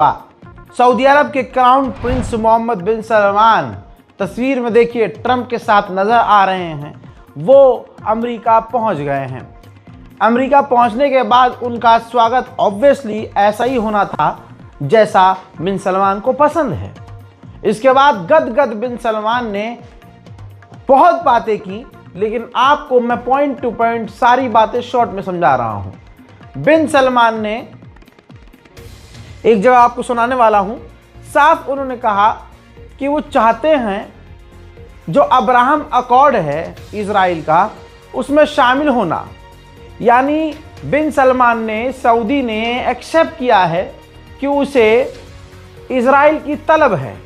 Saudi अरब के crown Prince Mohammad बिन सलमान तस्वीर में देखिए ट्रंप के साथ नजर आ रहे हैं। वो अमेरिका पहुंच गए हैं। अमेरिका पहुंचने के बाद उनका स्वागत ऑब्वियसली ऐसा ही होना था जैसा बिन सलमान को पसंद है। इसके बाद गदगद बिन सलमान ने बहुत बातें की, लेकिन आपको मैं पॉइंट टू पॉइंट सारी बातें शॉर्ट में समझा रहा हूं। बिन सलमान ने एक जगह आपको सुनाने वाला हूं, साफ उन्होंने कहा कि वो चाहते हैं जो अब्राहम अकॉर्ड है इजराइल का, उसमें शामिल होना। यानी बिन सलमान ने, सऊदी ने एक्सेप्ट किया है कि उसे इजराइल की तलब है।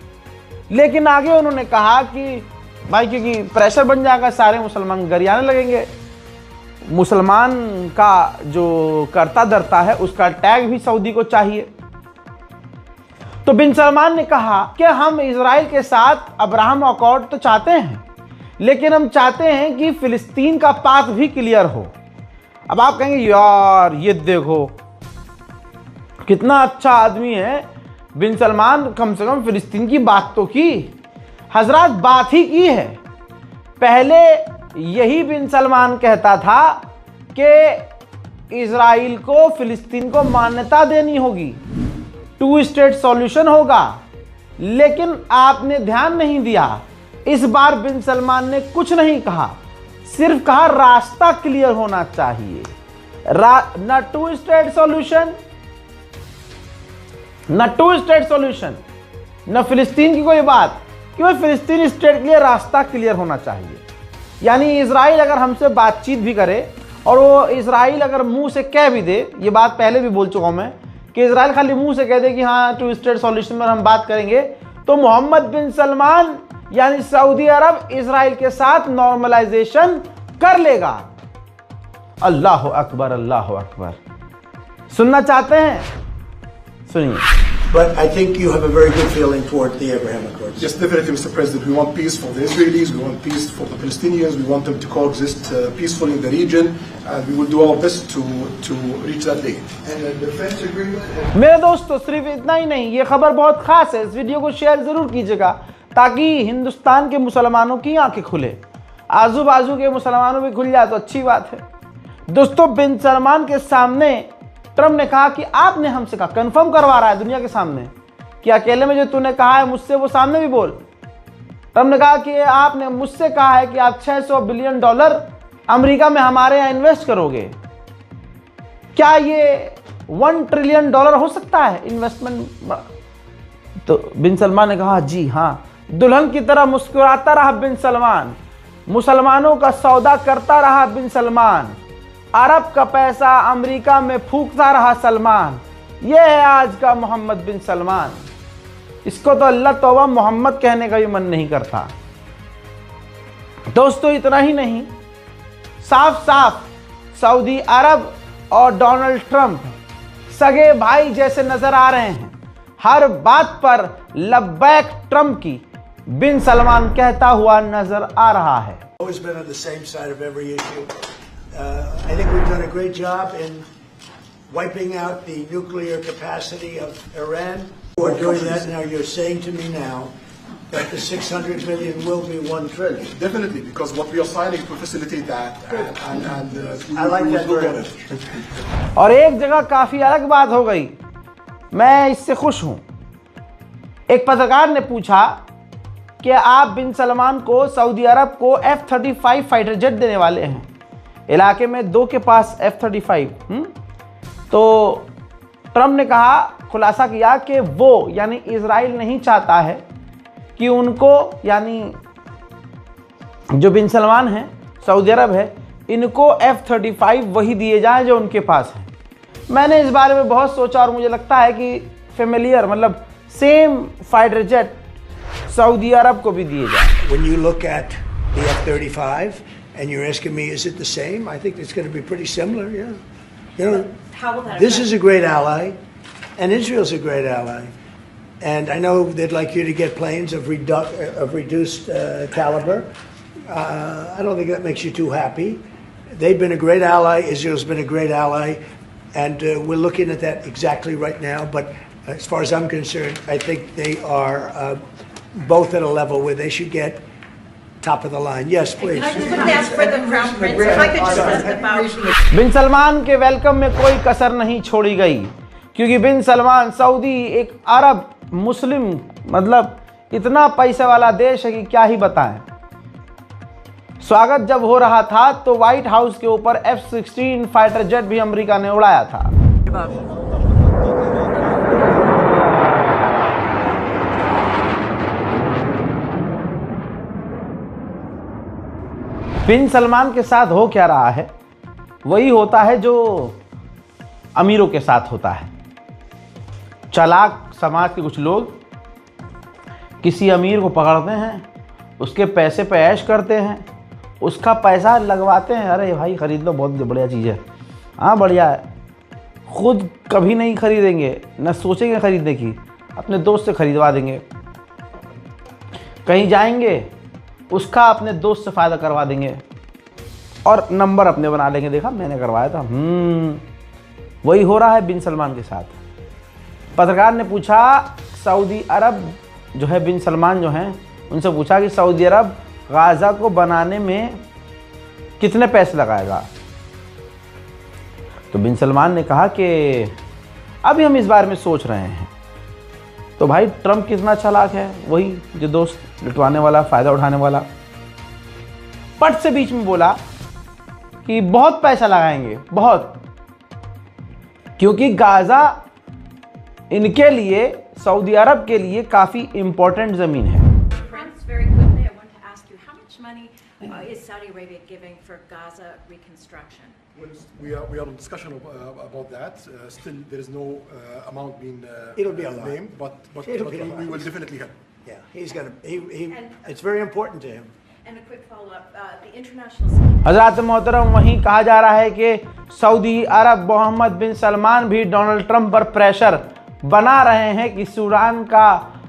लेकिन आगे उन्होंने कहा कि भाई क्योंकि प्रेशर बन जाएगा, सारे मुसलमान गरियाने लगेंगे, मुसलमान का जो करता धरता है उसका टैग भी सऊदी को चाहिए। तो बिन सलमान ने कहा कि हम इजराइल के साथ अब्राहम अकॉर्ड तो चाहते हैं, लेकिन हम चाहते हैं कि फिलिस्तीन का पाथ भी क्लियर हो। अब आप कहेंगे यार ये देखो कितना अच्छा आदमी है बिन सलमान, कम से कम फिलिस्तीन की बात तो की। हजरत बात ही की है। पहले यही बिन सलमान कहता था कि इजराइल को फिलिस्तीन को मान्यता देनी होगी, 2 स्टेट सॉल्यूशन होगा, लेकिन आपने ध्यान नहीं दिया। इस बार बिन सलमान ने कुछ नहीं कहा, सिर्फ कहा रास्ता क्लियर होना चाहिए। न 2 स्टेट सॉल्यूशन, न 2 स्टेट सॉल्यूशन, न फिलिस्तीन की कोई बात, क्यों फिलिस्तीन स्टेट के लिए रास्ता क्लियर होना चाहिए। यानी इजराइल अगर हमसे बातचीत भी करे और वो इजराइल अगर मुंह से कह भी दे, ये बात पहले भी बोल चुका हूं मैं, कि इजराइल खाली मुंह से कह दे कि हाँ 2 स्टेट सॉल्यूशन पर हम बात करेंगे, तो मोहम्मद बिन सलमान यानी सऊदी अरब इजराइल के साथ नॉर्मलाइजेशन कर लेगा। अल्लाह अकबर, अल्लाह अकबर। सुनना चाहते हैं? सुनिए। But I think you have a very good feeling toward the Abraham Accords. Yes, definitely, Mr. President. We want peace for the Israelis, we want peace for the Palestinians, we want them to coexist peacefully in the region, and we will do our best to reach that day. And the defense agreement... मेरे दोस्तों सिर्फ इतना ही नहीं, ये खबर बहुत खास है। इस वीडियो को शेयर जरूर कीजिएगा ताकि हिंदुस्तान के मुसलमानों की आंखें खुले, आजू बाजू के मुसलमानों भी खुल जाए तो अच्छी बात है। दोस्तों बिन सलमान के सामने ट्रंप ने कहा कि आपने हमसे कहा, कंफर्म करवा रहा है दुनिया के सामने कि अकेले में जो तूने कहा है मुझसे वो सामने भी बोल। ट्रंप ने कहा कि आपने मुझसे कहा है कि आप $600 बिलियन अमेरिका में हमारे यहाँ इन्वेस्ट करोगे। क्या ये $1 ट्रिलियन हो सकता है इन्वेस्टमेंट? तो बिन सलमान ने कहा जी हाँ। दुल्हन की तरह मुस्कुराता रहा बिन सलमान, मुसलमानों का सौदा करता रहा बिन सलमान, अरब का पैसा अमेरिका में फूंकता रहा सलमान। यह है आज का मोहम्मद बिन सलमान। इसको तो अल्लाह तौबा मोहम्मद कहने का भी मन नहीं करता। दोस्तों इतना ही नहीं, साफ साफ सऊदी अरब और डोनाल्ड ट्रंप सगे भाई जैसे नजर आ रहे हैं। हर बात पर लब्बैक ट्रंप की बिन सलमान कहता हुआ नजर आ रहा है। Always been on the same side of every issue. I think we've done a great job in wiping out the nuclear capacity of Iran. We're doing that now. You're saying to me now that the 600 million will be 1 trillion. Definitely, because what we are signing to facilitate that, and I like that very much. और एक जगह काफी अलग बात हो गई, मैं इससे खुश हूं। एक पत्रकार ने पूछा कि आप बिन सलमान को, सऊदी अरब को F-35 फाइटर जेट देने वाले हैं, इलाके में 2 के पास F-35। तो ट्रंप ने कहा, खुलासा किया कि वो यानी इजराइल नहीं चाहता है कि उनको, यानी जो बिन सलमान है, सऊदी अरब है, इनको F-35 वही दिए जाए जो उनके पास है। मैंने इस बारे में बहुत सोचा और मुझे लगता है कि फेमिलियर मतलब सेम फाइटर जेट सऊदी अरब को भी दिए जाए। When you look at the F-35 and you're asking me is it the same, I think it's going to be pretty similar. Yeah, you know, how will that this is a great ally and Israel's a great ally, and I know they'd like you to get planes of reduced caliber. I don't think that makes you too happy. They've been a great ally, Israel's been a great ally, and we're looking at that exactly right now. But As far as I'm concerned, I think they are both at a level where they should get top of the line. Yes, please. I just want to ask for the Crown Prince, if I could just ask about बिन सलमान के welcome में कोई कसर नहीं छोड़ी गई, क्योंकि बिन Salman Saudi एक अरब मुस्लिम मतलब इतना पैसे वाला देश है कि क्या ही बताएं। स्वागत जब हो रहा था तो व्हाइट हाउस के ऊपर F-16 फाइटर जेट भी अमेरिका ने उड़ाया था। बिन सलमान के साथ हो क्या रहा है, वही होता है जो अमीरों के साथ होता है। चालाक समाज के कुछ लोग किसी अमीर को पकड़ते हैं, उसके पैसे पे ऐश करते हैं, उसका पैसा लगवाते हैं। अरे भाई खरीद लो, बहुत बढ़िया चीज़ है, हाँ बढ़िया है। खुद कभी नहीं खरीदेंगे, न सोचेंगे खरीदने की, अपने दोस्त से खरीदवा देंगे। कहीं जाएंगे, उसका अपने दोस्त से फ़ायदा करवा देंगे और नंबर अपने बना लेंगे, देखा मैंने करवाया था। वही हो रहा है बिन सलमान के साथ। पत्रकार ने पूछा, सऊदी अरब जो है, बिन सलमान जो हैं उनसे पूछा कि सऊदी अरब गाज़ा को बनाने में कितने पैसे लगाएगा। तो बिन सलमान ने कहा कि अभी हम इस बारे में सोच रहे हैं। तो भाई ट्रम्प कितना चालाक है, वही जो दोस्त लुटवाने वाला, फ़ायदा उठाने वाला, पट से बीच में बोला कि बहुत पैसा लगाएंगे, बहुत, क्योंकि गाज़ा इनके लिए, सऊदी अरब के लिए काफ़ी इम्पोर्टेंट ज़मीन है। Prince, very quickly, I want to ask you, how much money is Saudi Arabia giving for Gaza reconstruction? We are in discussion about that. Still, there is no amount being It'll be a lot. named, but It'll be a lot. we will definitely help. Yeah, he's gonna. It's very important to him. And a quick follow-up, the international हज़रात मोहतरम, वहीं कहा जा रहा है कि Saudi अरब मोहम्मद बिन सलमान भी Donald Trump पर pressure बना रहे हैं कि सूडान का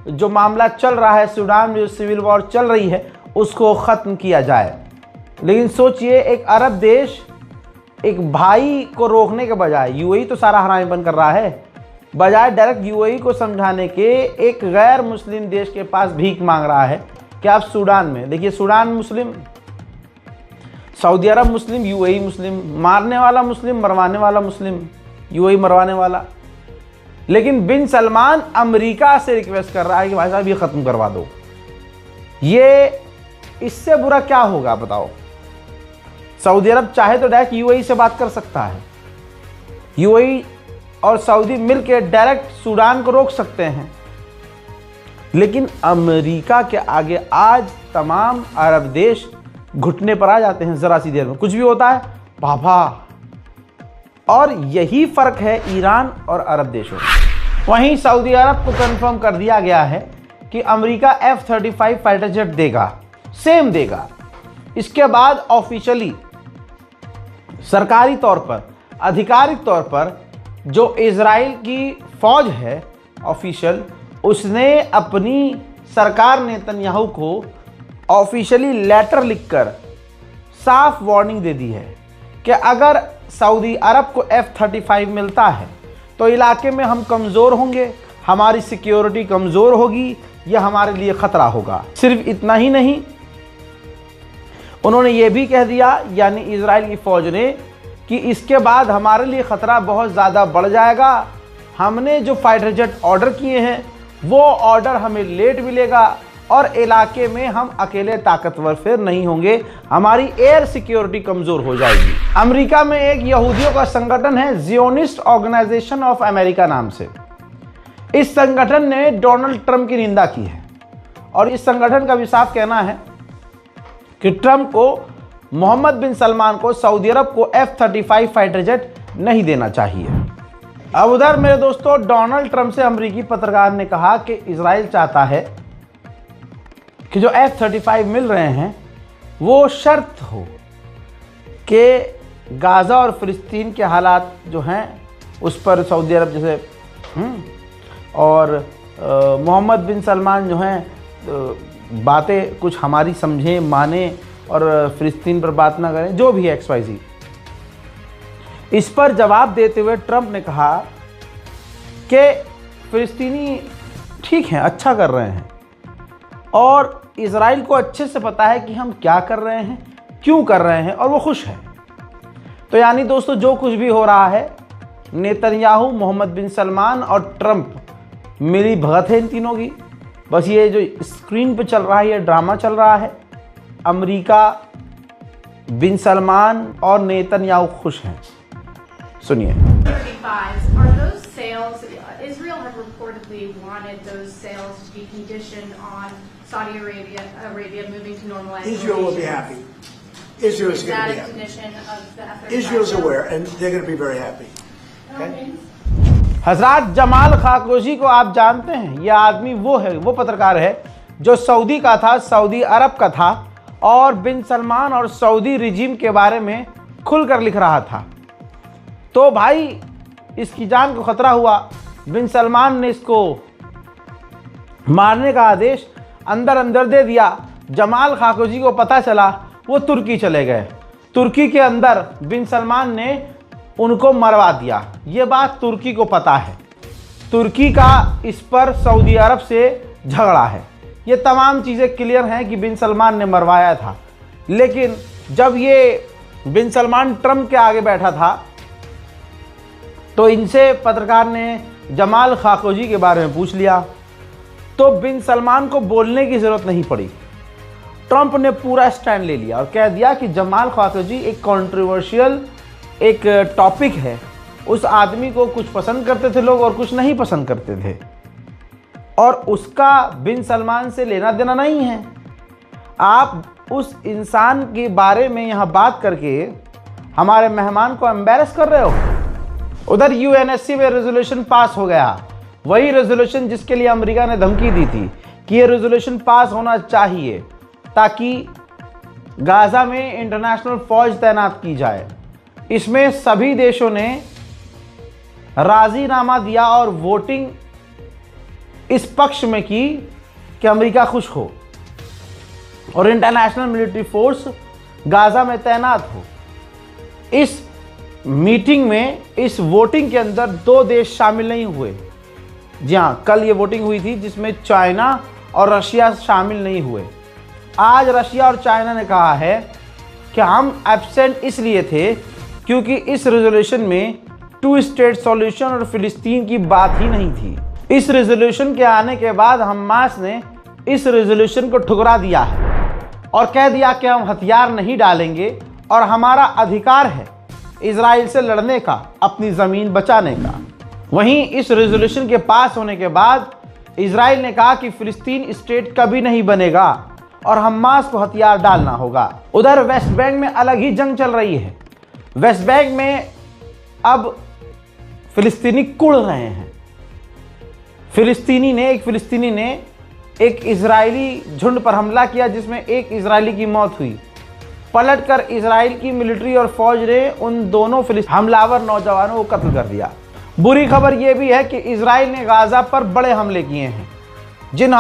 जो मामला चल रहा है, सूडान में जो सिविल वॉर चल रही है, उसको ख़त्म किया जाए। लेकिन सोचिए, एक अरब देश एक भाई को रोकने के बजाय, यूएई तो सारा हरामी बंद कर रहा है, बजाय डायरेक्ट यूएई को समझाने के एक गैर मुस्लिम देश के पास भीख मांग रहा है कि आप सूडान में देखिए, सूडान मुस्लिम, सऊदी अरब मुस्लिम, यूएई मुस्लिम, मारने वाला मुस्लिम, मरवाने वाला मुस्लिम, यूएई मरवाने वाला। लेकिन बिन सलमान अमेरिका से रिक्वेस्ट कर रहा है कि भाई साहब ये ख़त्म करवा दो। ये इससे बुरा क्या होगा बताओ। सऊदी अरब चाहे तो डायरेक्ट यूएई से बात कर सकता है, यूएई और सऊदी मिलकर डायरेक्ट सूडान को रोक सकते हैं। लेकिन अमेरिका के आगे आज तमाम अरब देश घुटने पर आ जाते हैं, ज़रा सी देर में कुछ भी होता है बाबा। और यही फ़र्क है ईरान और अरब देशों में। वहीं सऊदी अरब को कंफर्म कर दिया गया है कि अमेरिका F-35 फाइटर जेट देगा, सेम देगा। इसके बाद ऑफिशियली, सरकारी तौर पर, आधिकारिक तौर पर जो इजराइल की फ़ौज है ऑफिशियल, उसने अपनी सरकार नेतन्याहू को ऑफिशियली लेटर लिखकर साफ वार्निंग दे दी है कि अगर सऊदी अरब को F-35 मिलता है तो इलाके में हम कमज़ोर होंगे, हमारी सिक्योरिटी कमज़ोर होगी, यह हमारे लिए ख़तरा होगा। सिर्फ इतना ही नहीं, उन्होंने ये भी कह दिया, यानी इजराइल की फ़ौज ने, कि इसके बाद हमारे लिए ख़तरा बहुत ज़्यादा बढ़ जाएगा। हमने जो फाइटर जेट ऑर्डर किए हैं वो ऑर्डर हमें लेट मिलेगा और इलाके में हम अकेले ताकतवर फिर नहीं होंगे, हमारी एयर सिक्योरिटी कमज़ोर हो जाएगी। अमेरिका में एक यहूदियों का संगठन है, ज़ियोनिस्ट ऑर्गेनाइजेशन ऑफ अमेरिका नाम से। इस संगठन ने डोनाल्ड ट्रंप की निंदा की है और इस संगठन का भी साफ कहना है कि ट्रंप को, मोहम्मद बिन सलमान को, सऊदी अरब को F-35 फाइटर जेट नहीं देना चाहिए। अब उधर मेरे दोस्तों, डोनाल्ड ट्रंप से अमेरिकी पत्रकार ने कहा कि इजराइल चाहता है कि जो F-35 मिल रहे हैं वो शर्त हो कि गाज़ा और फ़िलिस्तीन के हालात जो हैं उस पर सऊदी अरब जैसे और मोहम्मद बिन सलमान जो हैं बातें कुछ हमारी समझें, माने और फ़िलिस्तीन पर बात ना करें, जो भी है XYZ। इस पर जवाब देते हुए ट्रंप ने कहा कि फ़िलिस्तीनी ठीक हैं, अच्छा कर रहे हैं, और इज़राइल को अच्छे से पता है कि हम क्या कर रहे हैं, क्यों कर रहे हैं, और वो खुश है। तो यानी दोस्तों, जो कुछ भी हो रहा है, नेतन्याहू, मोहम्मद बिन सलमान और ट्रंप मिली भगत है इन तीनों की। बस ये जो स्क्रीन पे चल रहा है, ये ड्रामा चल रहा है। अमेरिका, बिन सलमान और नेतन्याहू खुश हैं। सुनिए। 35s, are those sales, Israel had reportedly wanted those sales to be conditioned on Saudi Arabia moving to normalized Israel will be happy. Israel is Is going that to be a happy. condition of the F-35? Israel's aware, and they're going to be very happy. Okay? हजरत जमाल खाशोगी को आप जानते हैं? यह आदमी वो है, वो पत्रकार है जो सऊदी का था, सऊदी अरब का था, और बिन सलमान और सऊदी रिजीम के बारे में खुलकर लिख रहा था। तो भाई, इसकी जान को खतरा हुआ। बिन सलमान ने इसको मारने का आदेश अंदर अंदर दे दिया। जमाल खाशोगी को पता चला, वो तुर्की चले गए। तुर्की के अंदर बिन सलमान ने उनको मरवा दिया। ये बात तुर्की को पता है। तुर्की का इस पर सऊदी अरब से झगड़ा है। ये तमाम चीज़ें क्लियर हैं कि बिन सलमान ने मरवाया था। लेकिन जब ये बिन सलमान ट्रंप के आगे बैठा था, तो इनसे पत्रकार ने जमाल खाशोगी के बारे में पूछ लिया, तो बिन सलमान को बोलने की ज़रूरत नहीं पड़ी। ट्रंप ने पूरा स्टैंड ले लिया और कह दिया कि जमाल खाशोगी एक कंट्रोवर्शियल एक टॉपिक है। उस आदमी को कुछ पसंद करते थे लोग और कुछ नहीं पसंद करते थे, और उसका बिन सलमान से लेना देना नहीं है। आप उस इंसान के बारे में यहाँ बात करके हमारे मेहमान को एम्बैरस कर रहे हो। उधर यूएनएससी में रेजोल्यूशन पास हो गया, वही रेजोल्यूशन जिसके लिए अमेरिका ने धमकी दी थी कि ये रेजोल्यूशन पास होना चाहिए ताकि गाज़ा में इंटरनेशनल फौज तैनात की जाए। इसमें सभी देशों ने राजीनामा दिया और वोटिंग इस पक्ष में की कि अमेरिका खुश हो और इंटरनेशनल मिलिट्री फोर्स गाज़ा में तैनात हो। इस मीटिंग में, इस वोटिंग के अंदर 2 देश शामिल नहीं हुए। जी हाँ, कल ये वोटिंग हुई थी जिसमें चाइना और रशिया शामिल नहीं हुए। आज रशिया और चाइना ने कहा है कि हम एब्सेंट इसलिए थे क्योंकि इस रेजोल्यूशन में 2 स्टेट सॉल्यूशन और फिलिस्तीन की बात ही नहीं थी। इस रेजोल्यूशन के आने के बाद हमास ने इस रेजोल्यूशन को ठुकरा दिया है और कह दिया कि हम हथियार नहीं डालेंगे और हमारा अधिकार है इजराइल से लड़ने का, अपनी ज़मीन बचाने का। वहीं इस रेजोल्यूशन के पास होने के बाद इजराइल ने कहा कि फिलिस्तीन स्टेट कभी नहीं बनेगा और हमास को हथियार डालना होगा। उधर वेस्ट बैंक में अलग ही जंग चल रही है। वेस्ट बैंक में अब फिलिस्तीनी कुड़ रहे हैं। एक फिलिस्तीनी ने एक इजरायली झुंड पर हमला किया जिसमें एक इजरायली की मौत हुई। पलटकर इजराइल की मिलिट्री और फौज ने उन दोनों हमलावर नौजवानों को कत्ल कर दिया। बुरी खबर यह भी है कि इजराइल ने गाज़ा पर बड़े हमले किए हैं, जिन